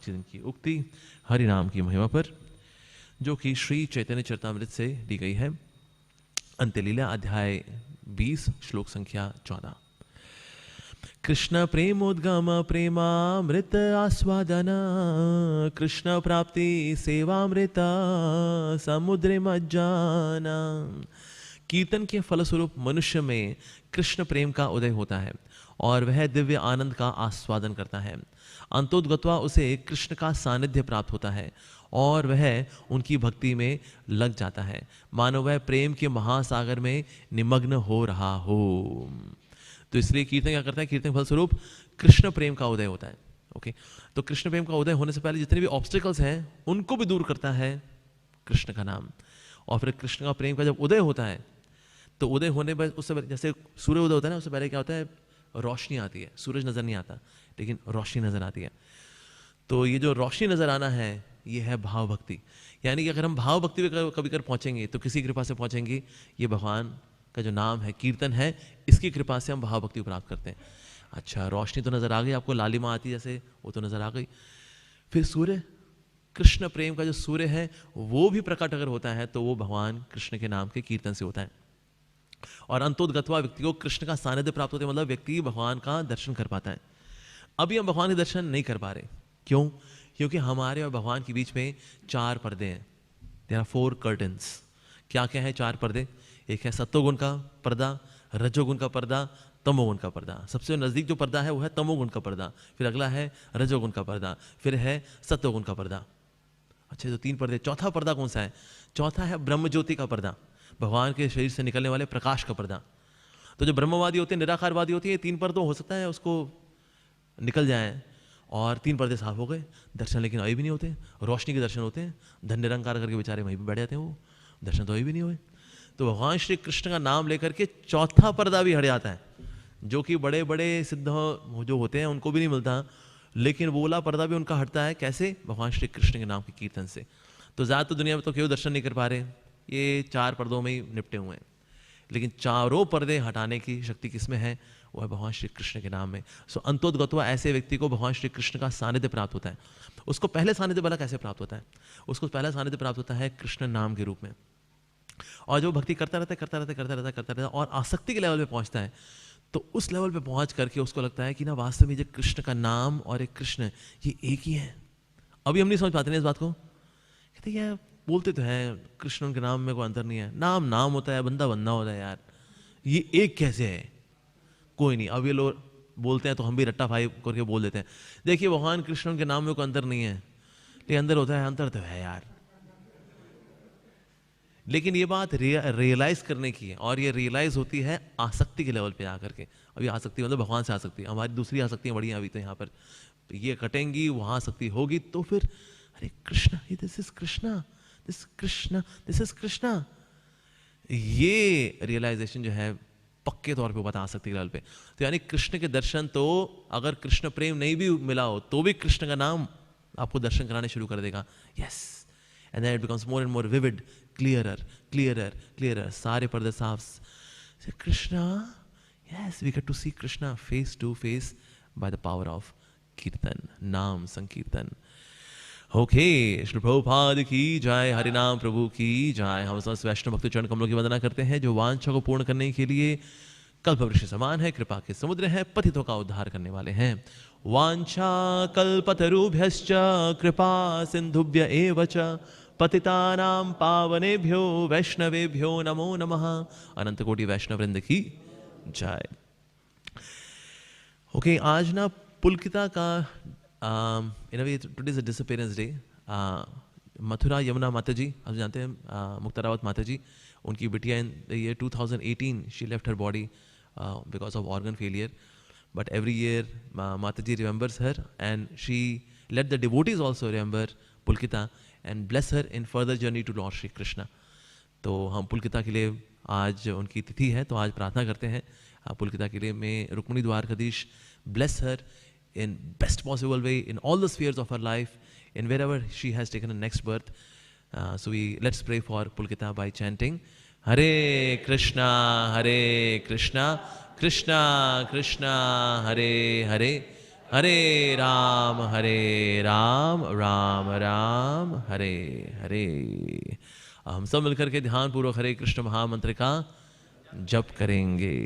आज के दिन की उक्ति हरि नाम की महिमा पर, जो कि श्री चैतन्य चरितामृत से ली गई है। अंत्यलीला अध्याय 20 श्लोक संख्या 14। कृष्ण प्रेमोद्गम प्रेमामृत आस्वादन, कृष्ण प्राप्ति सेवामृत समुद्र मज्जाना। कीर्तन के फलस्वरूप मनुष्य में कृष्ण प्रेम का उदय होता है और वह दिव्य आनंद का आस्वादन करता है। अंतोद्गत्वा उसे कृष्ण का सानिध्य प्राप्त होता है और वह उनकी भक्ति में लग जाता है, मानो वह प्रेम के महासागर में निमग्न हो रहा हो। तो इसलिए कीर्तन क्या करता है? कीर्तन के फलस्वरूप कृष्ण प्रेम का उदय होता है। ओके, तो कृष्ण प्रेम का उदय होने से पहले जितने भी ऑब्स्टिकल्स हैं उनको भी दूर करता है कृष्ण का नाम। और फिर कृष्ण का प्रेम का जब उदय होता है तो उदय होने पर उससे जैसे सूर्य उदय होता है ना, उससे पहले क्या होता है? रोशनी आती है। सूरज नजर नहीं आता लेकिन रोशनी नजर आती है। तो ये जो रोशनी नजर आना है ये है भाव भक्ति। यानी कि अगर हम भाव भक्ति में कभी कर पहुंचेंगे तो किसी कृपा से पहुंचेंगे। ये भगवान का जो नाम है, कीर्तन है, इसकी कृपा से हम भाव भक्ति प्राप्त करते हैं। अच्छा, रोशनी तो नजर आ गई आपको, लालिमा आती जैसे, वो तो नजर आ गई। फिर सूर्य, कृष्ण प्रेम का जो सूर्य है वो भी प्रकट अगर होता है तो वो भगवान कृष्ण के नाम के कीर्तन से होता है। और अंतोद्गत्वा व्यक्ति को कृष्ण का सानिध्य प्राप्त होता है, मतलब व्यक्ति भगवान का दर्शन कर पाता है। अभी हम भगवान के दर्शन नहीं कर पा रहे। क्यों? क्योंकि हमारे और भगवान के बीच में 4 पर्दे हैं। There are 4 curtains. क्या क्या है 4 पर्दे? एक है सत्वगुण का पर्दा, रजोगुण का पर्दा, तमोगुण का पर्दा। सबसे नजदीक जो पर्दा है वो है तमोगुण का पर्दा, फिर अगला है रजोगुण का पर्दा, फिर है सत्वगुण का पर्दा। अच्छा, तो 3 पर्दे। चौथा पर्दा कौन सा है? चौथा है ब्रह्म ज्योति का पर्दा, भगवान के शरीर से निकलने वाले प्रकाश का पर्दा। तो जो ब्रह्मवादी होते हैं, निराकारवादी होती है, 3 पर्दों हो सकता है उसको निकल जाए और 3 पर्दे साफ हो गए, दर्शन लेकिन अभी भी नहीं होते। रोशनी के दर्शन होते हैं, धन निरंकार करके बेचारे वहीं पर बैठ जाते हैं, वो दर्शन तो अभी भी नहीं हुए। तो भगवान श्री कृष्ण का नाम लेकर के चौथा पर्दा भी हट जाता है, जो कि बड़े बड़े सिद्ध जो होते हैं उनको भी नहीं मिलता, लेकिन वो वाला पर्दा भी उनका हटता है। कैसे? भगवान श्री कृष्ण के नाम के कीर्तन से। तो ज़्यादा तो दुनिया में तो केवल दर्शन नहीं कर पा रहे, ये 4 पर्दों में ही निपटे हुए हैं, लेकिन चारों पर्दे हटाने की शक्ति किसमें है? वो है भगवान श्री कृष्ण के नाम में। सो अंतोद्गत्वा ऐसे व्यक्ति को भगवान श्री कृष्ण का सानिध्य प्राप्त होता है। उसको पहले सानिध्य वाला कैसे प्राप्त होता है? उसको पहला सानिध्य प्राप्त होता है कृष्ण नाम के रूप में। और जो भक्ति करता रहता है और आसक्ति के लेवल पे पहुंचता है, तो उस लेवल पे पहुंच करके उसको लगता है कि ना वास्तव में जो कृष्ण का नाम और एक कृष्ण ये एक ही है। अभी हम नहीं समझ पाते ना इस बात को। कहते यार बोलते तो हैं कृष्ण उनके नाम में कोई अंतर नहीं है, नाम नाम होता है, बंदा बंदा होता है, यार ये एक कैसे है? कोई नहीं। अब ये लोग बोलते हैं तो हम भी रट्टा फाई करके बोल देते हैं, देखिए भगवान कृष्ण के नाम में कोई अंतर नहीं है, लेकिन अंदर होता है, अंतर तो है यार। लेकिन ये बात रियलाइज करने की है, और ये रियलाइज होती है आसक्ति के लेवल पे आकर के। अभी आसक्ति मतलब भगवान से आसक्ति, हमारी दूसरी आसक्तियां बड़ी हैं अभी तो यहाँ पर, ये कटेंगी, वहां आसक्ति होगी, तो फिर अरे Krishna, this is Krishna, this Krishna, this is Krishna. ये रियलाइजेशन जो है पक्के तौर पे बता सकती है लेवल पे। तो यानी कृष्ण के दर्शन, तो अगर कृष्ण प्रेम नहीं भी मिला हो तो भी कृष्ण का नाम आपको दर्शन कराने शुरू कर देगा। Yes, and then it becomes more and more vivid, clearer clearer clearer, सारे पर्दे साफ। Krishna, yes, we get to see Krishna face to face by the power of kirtan, नाम संकीर्तन। ओके, श्री प्रभुपाद की जय, हरिनाम प्रभु की जय। हम समस्त वैष्णव भक्त चरण कमलों की वंदना करते हैं, जो वांछा को पूर्ण करने के लिए कल्पवृक्ष समान है, कृपा के समुद्र है, पतितों का उद्धार करने वाले हैं। वांछा कल्पतरुभ्यश्च कृपा सिंधुभ्य एव च पतितानां पावनेभ्यो वैष्णवेभ्यो नमो नमः। अनंत कोटि वैष्णव वृंद की जय। ओके, आज ना पुलकिता का in a way today is a disappearance day. Mathura Yamuna माता जी, आप जानते हैं मुक्तारावत माता जी, उनकी बिटिया in the year 2018 she left her body because of organ failure, but every year Mata ji remembers her and she let the devotees also remember Pulkita and bless her in further journey to lord Shri Krishna. तो हम पुलकिता के लिए, आज उनकी तिथि है तो आज प्रार्थना करते हैं पुलकिता के लिए। मैं Rukmini Dwarkadhish bless her in best possible way in all the spheres of her life, in wherever she has taken a next birth. So let's pray for Pulkita by chanting Hare Krishna Krishna Krishna Hare Hare, हरे राम राम राम हरे हरे। हम सब मिलकर के ध्यान पूर्वक हरे कृष्ण महामंत्र का जप करेंगे।